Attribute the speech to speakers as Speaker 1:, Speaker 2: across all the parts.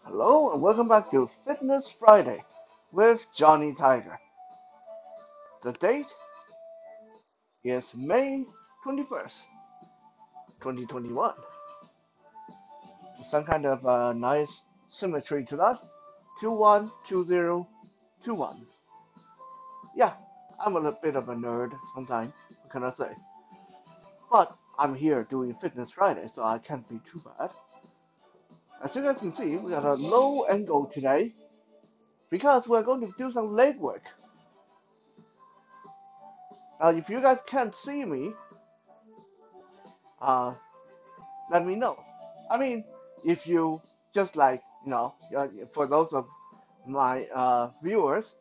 Speaker 1: Hello and welcome back to Fitness Friday with Johnny Tiger. The date is May 21st, 2021. Some kind of nice symmetry to that. 212021. Yeah, I'm a bit of a nerd sometimes, what can I say? But I'm here doing Fitness Friday, so I can't be too bad. As you guys can see, we got a low angle today because we're going to do some leg work. Now, if you guys can't see me, uh, let me know. I mean, if you just like, for those of my viewers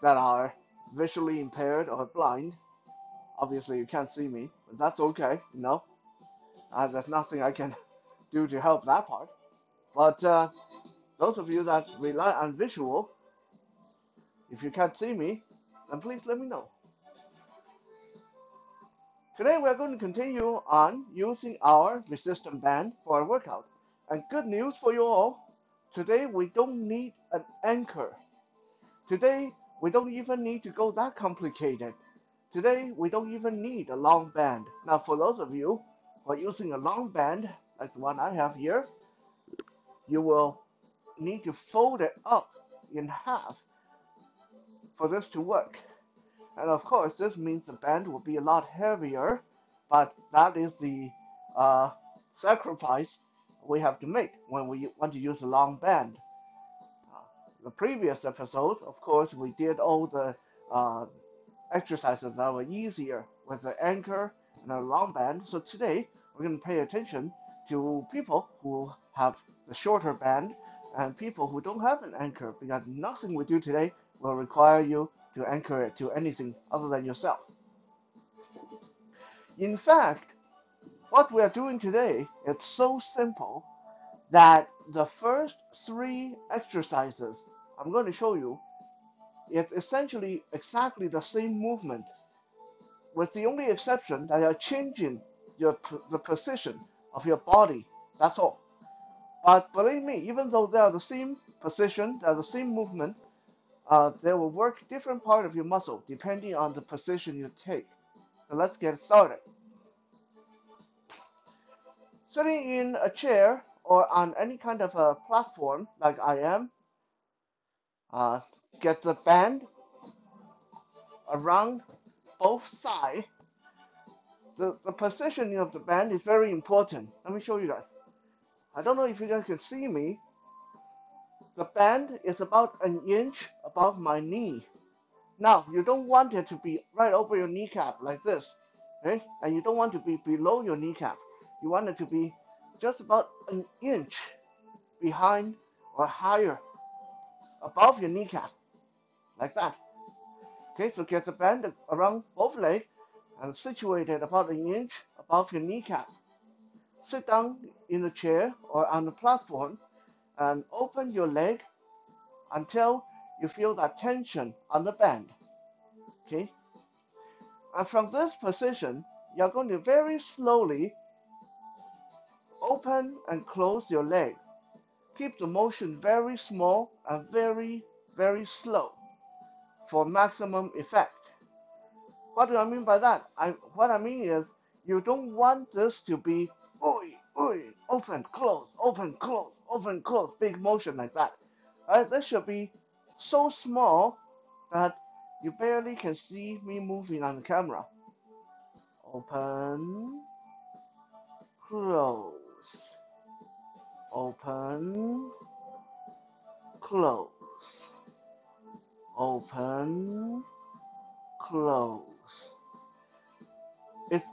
Speaker 1: that are visually impaired or blind, obviously you can't see me, but that's okay. There's nothing I can do to help that part. But those of you that rely on visual, if you can't see me, then please let me know. Today we're going to continue on using our resistance band for a workout. And good news for you all, today we don't need an anchor. Today we don't even need to go that complicated. Today we don't even need a long band. Now for those of you who are using a long band, like the one I have here, you will need to fold it up in half for this to work. And of course, this means the band will be a lot heavier, but that is the uh, sacrifice we have to make when we want to use a long band. Uh, the previous episode, of course, we did all the uh, exercises that were easier with the anchor and a long band. So today, we're going to pay attention to people who have the shorter band and people who don't have an anchor, because nothing we do today will require you to anchor it to anything other than yourself. In fact, what we are doing today is so simple that the first three exercises I'm going to show you is essentially exactly the same movement, with the only exception that you're changing the position of your body. That's all. But believe me, even though they are the same position, they are the same movement, they will work different part of your muscle depending on the position you take. So let's get started. Sitting in a chair or on any kind of a platform like I am, uh, get the band around both sides. The positioning of the band is very important. Let me show you guys. I don't know if you guys can see me. The band is about an inch above my knee. Now, you don't want it to be right over your kneecap like this, okay? And you don't want to be below your kneecap. You want it to be just about an inch behind or higher above your kneecap, like that. Okay, so get the band around both legs and situate it about an inch above your kneecap. Sit down in a chair or on the platform and open your leg until you feel that tension on the band. Okay, and from this position, you're going to very slowly open and close your leg. Keep the motion very small and very, very slow for maximum effect. What do I mean by that? What I mean is you don't want this to be oi, oi, open, close, open, close, open, close, big motion like that. This should be so small that you barely can see me moving on the camera. Open, close, open, close, open, close. It's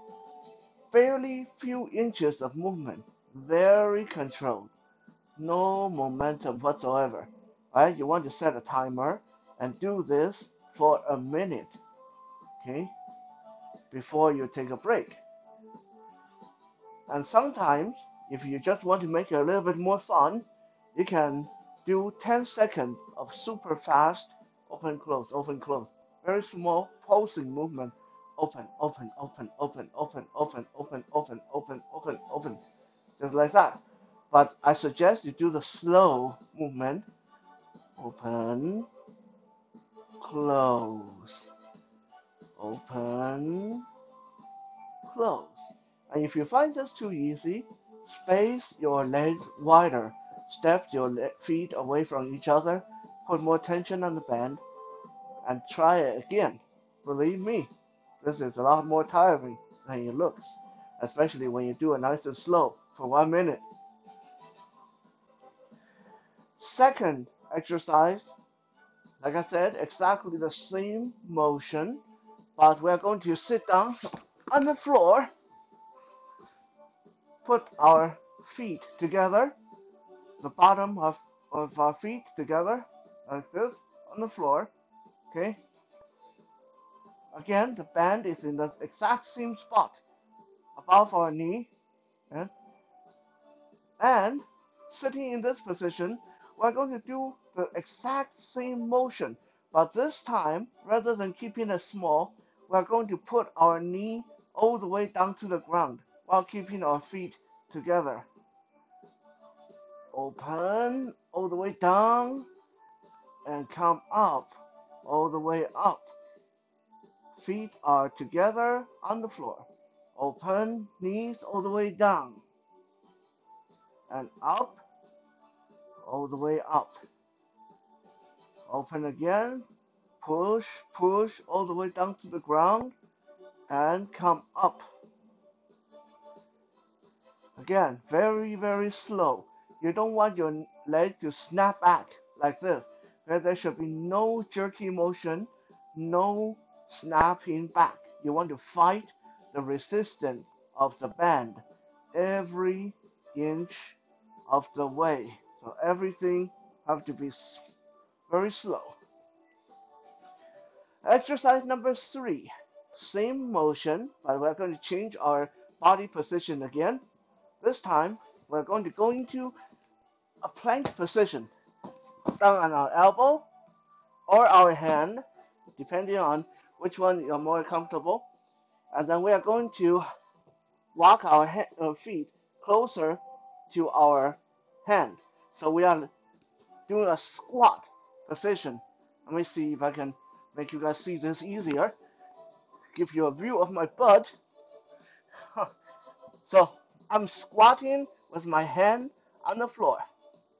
Speaker 1: fairly few inches of movement, very controlled, no momentum whatsoever. Right? You want to set a timer and do this for a minute, okay, before you take a break. And sometimes, if you just want to make it a little bit more fun, you can do 10 seconds of super fast open, close. Very small pulsing movement. Open, open, open, open, open, open, open, open, open, open, open. Just like that. but I suggest you do the slow movement. Open, close, open, close. And if you find this too easy, space your legs wider. Step your feet away from each other. Put more tension on the band and try it again. Believe me, this is a lot more tiring than it looks, especially when you do it nice and slow for 1 minute. Second exercise, like I said, exactly the same motion, but we're going to sit down on the floor, put our feet together, the bottom of our feet together, like this, on the floor, okay? Again, the band is in the exact same spot, above our knee, and, and sitting in this position, we're going to do the exact same motion, but this time, rather than keeping it small, we're going to put our knee all the way down to the ground while keeping our feet together. Open all the way down and come up all the way up. Feet are together on the floor. Open, knees all the way down and up, all the way up. Open again, push, push all the way down to the ground and come up. Again, very, very slow. You don't want your leg to snap back like this. There should be no jerky motion, no snapping back. You want to fight the resistance of the band every inch of the way. So everything have to be very slow. Exercise number 3. Same motion, but we're going to change our body position again. This time, we're going to go into a plank position, down on our elbow or our hand, depending on which one you're more comfortable. And then we are going to walk our feet closer to our hand. So we are doing a squat position. Let me see if I can make you guys see this easier. Give you a view of my butt. So I'm squatting with my hand on the floor,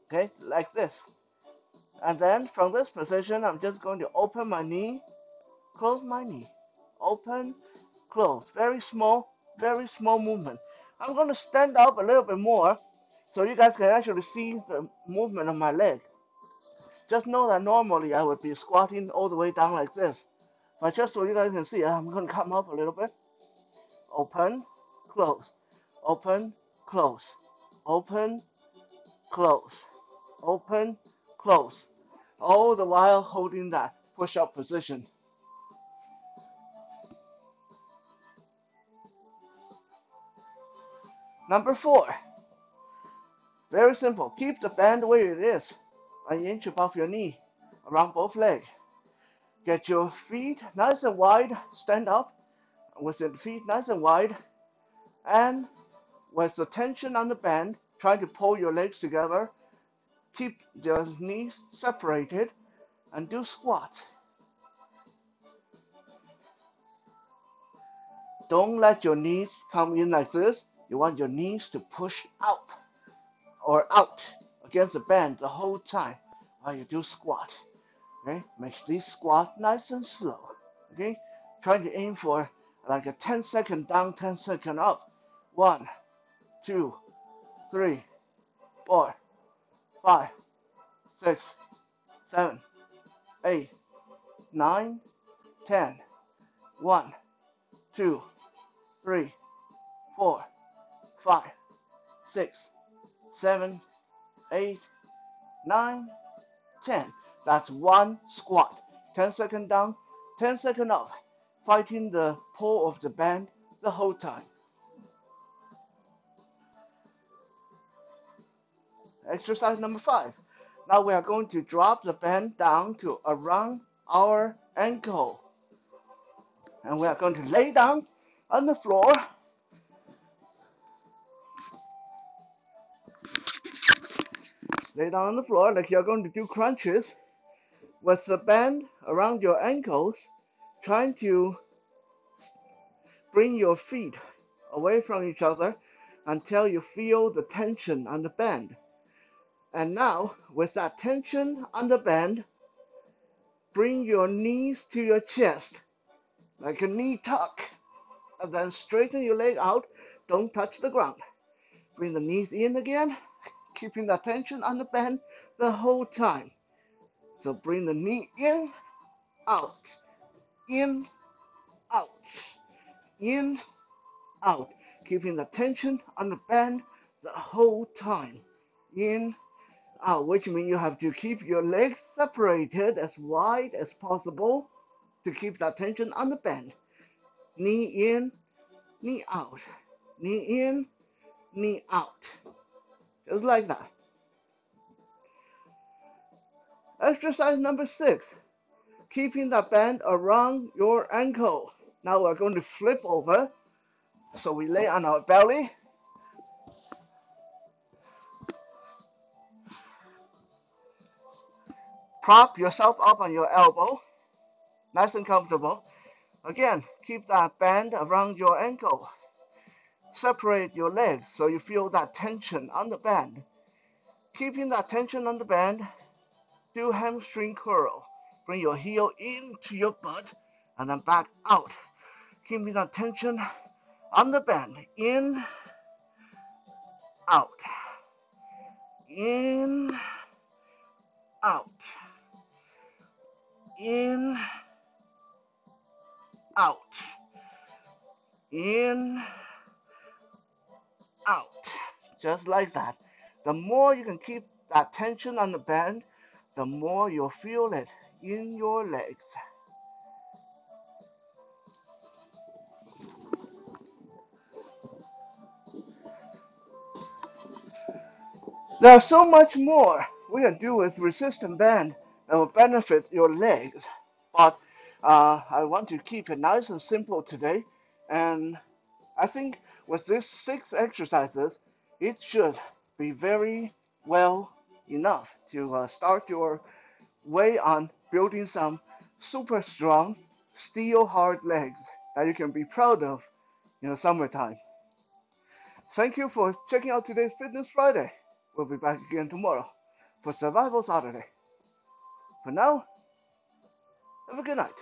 Speaker 1: okay, like this. And then from this position, I'm just going to open my knee, close my knee, open, close. Very small movement. I'm going to stand up a little bit more so you guys can actually see the movement of my leg. Just know that normally I would be squatting all the way down like this. But just so you guys can see, I'm going to come up a little bit. Open, close, open, close, open, close, open, close. All the while holding that push-up position. Number 4. Very simple. Keep the band where it is, an inch above your knee, around both legs. Get your feet nice and wide, stand up with your feet nice and wide, and with the tension on the band, try to pull your legs together. Keep your knees separated and do squats. Don't let your knees come in like this. You want your knees to push out or out against the band the whole time while you do squat. Okay, make this squat nice and slow. Okay, try to aim for like a 10-second down, 10-second up. 1, 2, 3, 4, 5, 6, 7, 8, 9, 10. 1, 2, 3, 4, 5, 6, 7, 8, 9, 10. That's one squat. 10-second down, 10-second up. Fighting the pull of the band the whole time. Exercise number 5. Now we are going to drop the band down to around our ankle. And we are going to lay down on the floor. Lay down on the floor like you're going to do crunches with the band around your ankles, trying to bring your feet away from each other until you feel the tension on the band. And now, with that tension on the band, bring your knees to your chest like a knee tuck, and then straighten your leg out. Don't touch the ground. Bring the knees in again, keeping the tension on the band the whole time. So bring the knee in, out, in, out, in, out, keeping the tension on the band the whole time. In, out, which means you have to keep your legs separated as wide as possible to keep that tension on the band. Knee in, knee out, knee in, knee out. Just like that. Exercise number 6, keeping the band around your ankle. Now we're going to flip over. So we lay on our belly. Prop yourself up on your elbow. Nice and comfortable. Again, keep that band around your ankle. Separate your legs so you feel that tension on the band. Keeping that tension on the band, do hamstring curl. Bring your heel into your butt and then back out. Keeping that tension on the band. In, out. In, out. In, out. In, out. Just like that. The more you can keep that tension on the band, the more you'll feel it in your legs. There's so much more we can do with resistant band that will benefit your legs, but I want to keep it nice and simple today, and I think with these 6 exercises, it should be very well enough to start your way on building some super strong, steel hard legs that you can be proud of in the summertime. Thank you for checking out today's Fitness Friday. We'll be back again tomorrow for Survival Saturday. For now, have a good night.